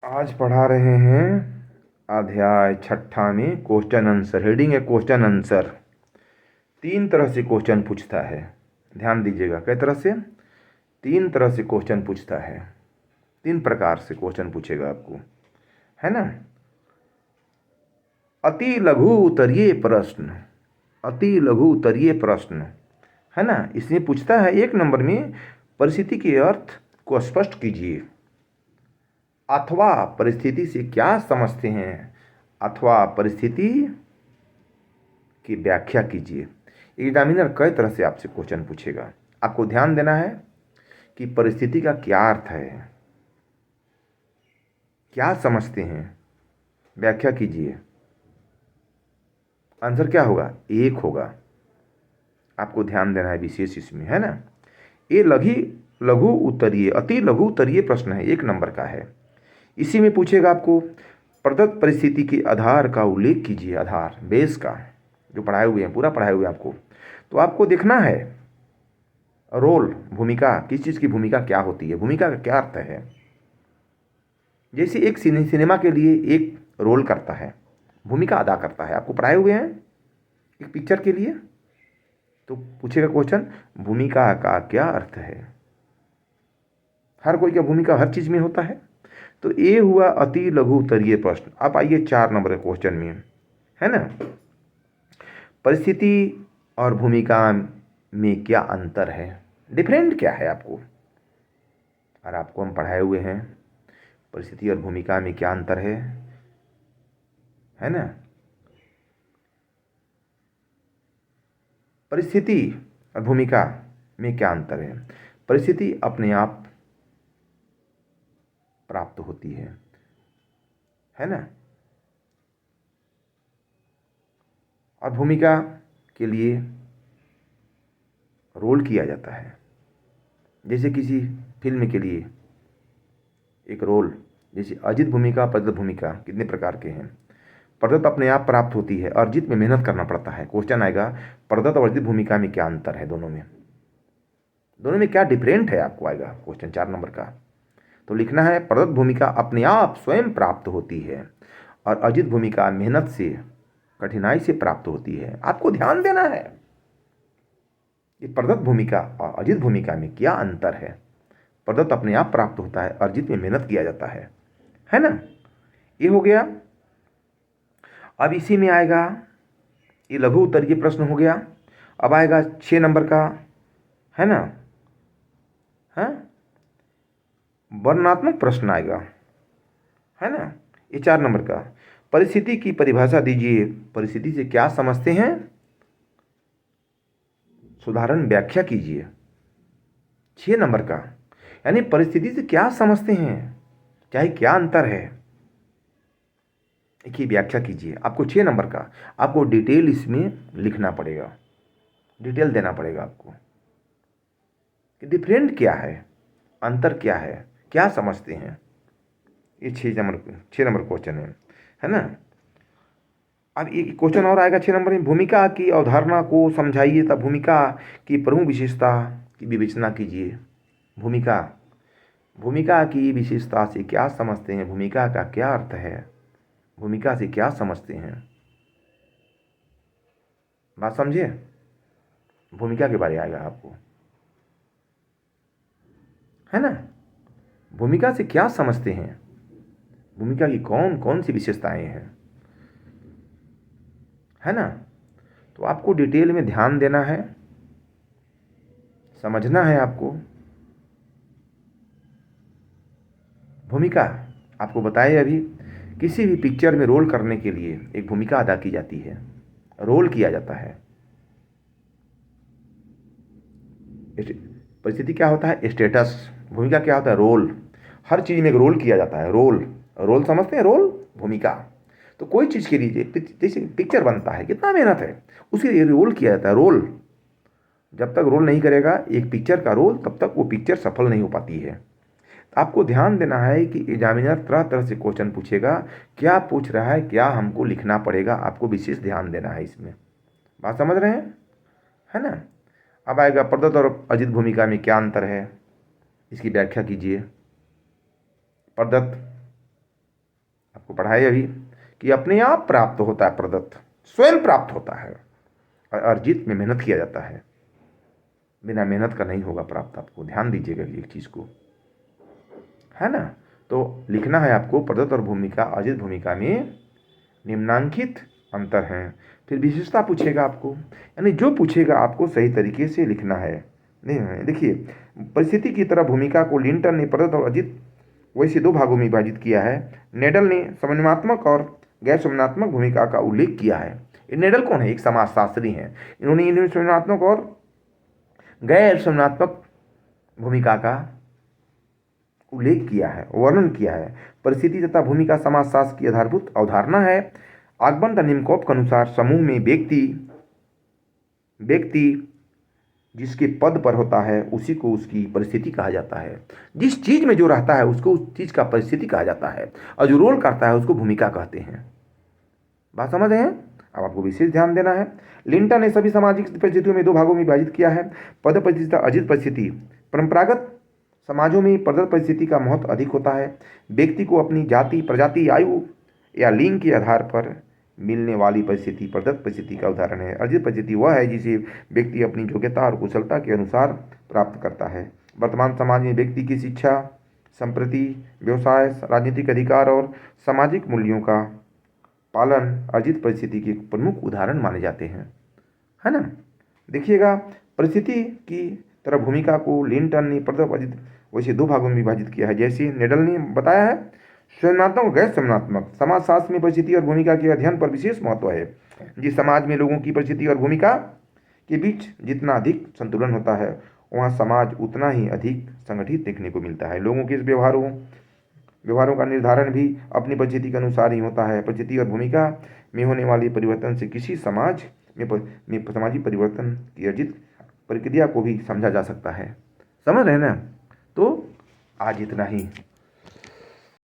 आज पढ़ा रहे हैं अध्याय छठा में क्वेश्चन आंसर। हेडिंग है क्वेश्चन आंसर। तीन तरह से क्वेश्चन पूछता है, ध्यान दीजिएगा। कई तरह से? तीन तरह से क्वेश्चन पूछता है, तीन प्रकार से क्वेश्चन पूछेगा आपको, है ना। अति लघु उत्तरीय प्रश्न, अति लघु उत्तरीय प्रश्न, है ना। इसमें पूछता है एक नंबर में, परिस्थिति के अर्थ को स्पष्ट कीजिए अथवा परिस्थिति से क्या समझते हैं, अथवा परिस्थिति की व्याख्या कीजिए। एग्जामिनर कई तरह से आपसे क्वेश्चन पूछेगा। आपको ध्यान देना है कि परिस्थिति का क्या अर्थ है, क्या समझते हैं, व्याख्या कीजिए। आंसर क्या होगा? एक होगा। आपको ध्यान देना है विशेष इसमें, है ना। ये लघु उत्तरीय, अति लघु उत्तरीय प्रश्न है, एक नंबर का है। इसी में पूछेगा आपको प्रदत्त परिस्थिति के आधार का उल्लेख कीजिए। आधार, बेस का जो पढ़ाए हुए हैं, पूरा पढ़ाए हुए हैं आपको। तो आपको देखना है रोल, भूमिका, किस चीज़ की भूमिका क्या होती है, भूमिका का क्या अर्थ है। जैसे एक सिनेमा के लिए एक रोल करता है, भूमिका अदा करता है, आपको पढ़ाए हुए हैं एक पिक्चर के लिए। तो पूछेगा क्वेश्चन, भूमिका का क्या अर्थ है। हर कोई का भूमिका हर चीज़ में होता है। तो ये हुआ अति लघु उत्तरीय प्रश्न। अब आइए 4 नंबर के क्वेश्चन में, है ना। परिस्थिति और भूमिका में क्या अंतर है, डिफरेंट क्या है आपको। और आपको हम पढ़ाए हुए हैं परिस्थिति और भूमिका में क्या अंतर है ना। परिस्थिति और भूमिका में क्या अंतर है। परिस्थिति अपने आप प्राप्त होती है ना। और भूमिका के लिए रोल किया जाता है। जैसे किसी फिल्म के लिए एक रोल, जैसे अर्जित भूमिका, प्रदत्त भूमिका, कितने प्रकार के हैं। प्रदत्त अपने आप प्राप्त होती है, अर्जित में मेहनत करना पड़ता है। क्वेश्चन आएगा प्रदत्त और अर्जित भूमिका में क्या अंतर है, दोनों में क्या डिफरेंट है, आपको आएगा क्वेश्चन 4 नंबर का। तो लिखना है प्रदत्त भूमिका अपने आप स्वयं प्राप्त होती है और अर्जित भूमिका मेहनत से, कठिनाई से प्राप्त होती है। आपको ध्यान देना है कि प्रदत्त भूमिका और अर्जित भूमिका में क्या अंतर है। प्रदत्त अपने आप प्राप्त होता है, अर्जित में मेहनत किया जाता है ना। ये हो गया। अब इसी में आएगा, ये लघु उत्तरीय प्रश्न हो गया। अब आएगा 6 नंबर का, है ना, है वर्णनात्मक प्रश्न आएगा, है ना। ये 4 नंबर का, परिस्थिति की परिभाषा दीजिए, परिस्थिति से क्या समझते हैं, सुधारण व्याख्या कीजिए। 6 नंबर का, यानी परिस्थिति से क्या समझते हैं, चाहे क्या अंतर है, की व्याख्या कीजिए। आपको 6 नंबर का, आपको डिटेल इसमें लिखना पड़ेगा, डिटेल देना पड़ेगा आपको कि डिफरेंट क्या है, अंतर क्या है, क्या समझते हैं। ये 6 नंबर क्वेश्चन है ना। अब एक क्वेश्चन और आएगा 6 नंबर में, भूमिका की अवधारणा को समझाइए तथा भूमिका की प्रमुख विशेषता की विवेचना कीजिए। भूमिका की विशेषता से क्या समझते हैं, भूमिका का क्या अर्थ है, भूमिका से क्या समझते हैं। बात समझे, भूमिका के बारे में आएगा आपको, है ना। भूमिका से क्या समझते हैं, भूमिका की कौन कौन सी विशेषताएं हैं, है ना। तो आपको डिटेल में ध्यान देना है, समझना है आपको। भूमिका आपको बताए अभी, किसी भी पिक्चर में रोल करने के लिए एक भूमिका अदा की जाती है, रोल किया जाता है। परिस्थिति क्या होता है, स्टेटस। भूमिका क्या होता है, रोल। हर चीज़ में एक रोल किया जाता है, रोल समझते हैं, रोल, भूमिका। तो कोई चीज़ के लिए जैसे पिक्चर बनता है, कितना मेहनत है, उसके लिए रोल किया जाता है, रोल। जब तक रोल नहीं करेगा एक पिक्चर का रोल, तब तक वो पिक्चर सफल नहीं हो पाती है। तो आपको ध्यान देना है कि एग्जामिनर तरह तरह से क्वेश्चन पूछेगा, क्या पूछ रहा है, क्या हमको लिखना पड़ेगा, आपको विशेष ध्यान देना है इसमें। बात समझ रहे हैं, है ना। अब आएगा प्रदत्त और अर्जित भूमिका में क्या अंतर है, इसकी व्याख्या कीजिए। प्रदत्त आपको पढ़ाए अभी कि अपने आप प्राप्त होता है प्रदत्त, स्वयं प्राप्त होता है, और अर्जित में मेहनत किया जाता है, बिना मेहनत का नहीं होगा प्राप्त। आपको ध्यान दीजिएगा एक चीज़ को, है ना। तो लिखना है आपको प्रदत्त और भूमिका, अर्जित भूमिका में निम्नांकित अंतर हैं। फिर विशेषता पूछेगा आपको, यानी जो पूछेगा आपको सही तरीके से लिखना है। नहीं, देखिए परिस्थिति की तरह भूमिका को लिंटन ने प्रदत्त और अर्जित वैसे दो भागों में विभाजित किया है। नेडल ने समन्वयात्मक और गैर समन्वयात्मक भूमिका का उल्लेख किया है। नेडल कौन है? एक समाजशास्त्री हैं। इन्होंने समन्वयात्मक और गैर समन्वयात्मक भूमिका का उल्लेख किया है, वर्णन किया है। परिस्थिति तथा भूमिका समाजशास्त्र की आधारभूत अवधारणा है। आगमन निमकोप के अनुसार समूह में व्यक्ति जिसके पद पर होता है उसी को उसकी परिस्थिति कहा जाता है। जिस चीज में जो रहता है उसको उस चीज का परिस्थिति कहा जाता है, और जो रोल करता है उसको भूमिका कहते हैं। बात समझ रहे हैं? अब आपको विशेष ध्यान देना है। लिंटन ने सभी सामाजिक परिस्थितियों में दो भागों में विभाजित किया है, पद परिस्थिति तथा अर्जित परिस्थिति। परंपरागत समाजों में प्रदत्त परिस्थिति का महत्व अधिक होता है। व्यक्ति को अपनी जाति, प्रजाति, आयु या लिंग के आधार पर मिलने वाली परिस्थिति प्रदत्त परिस्थिति का उदाहरण है। अर्जित परिस्थिति वह है जिसे व्यक्ति अपनी योग्यता और कुशलता के अनुसार प्राप्त करता है। वर्तमान समाज में व्यक्ति की शिक्षा, संप्रति, व्यवसाय, राजनीतिक अधिकार और सामाजिक मूल्यों का पालन अर्जित परिस्थिति के प्रमुख उदाहरण माने जाते हैं, है ना। देखिएगा, परिस्थिति की तरह भूमिका को लिंटन ने प्रदत्त अर्जित वैसे दो भागों में विभाजित किया है। जैसे नेडल ने बताया है, संज्ञानात्मक और गैर संज्ञानात्मक। समाजशास्त्र में परिस्थिति और भूमिका के अध्ययन पर विशेष महत्व है। जिस समाज में लोगों की परिस्थिति और भूमिका के बीच जितना अधिक संतुलन होता है, वहाँ समाज उतना ही अधिक संगठित देखने को मिलता है। लोगों के इस व्यवहारों का निर्धारण भी अपनी परिस्थिति के अनुसार ही होता है। परिस्थिति और भूमिका में होने वाली परिवर्तन से किसी समाज में सामाजिक परिवर्तन की अर्जित प्रक्रिया को भी समझा जा सकता है। समझ रहे हैं ना? तो आज इतना ही।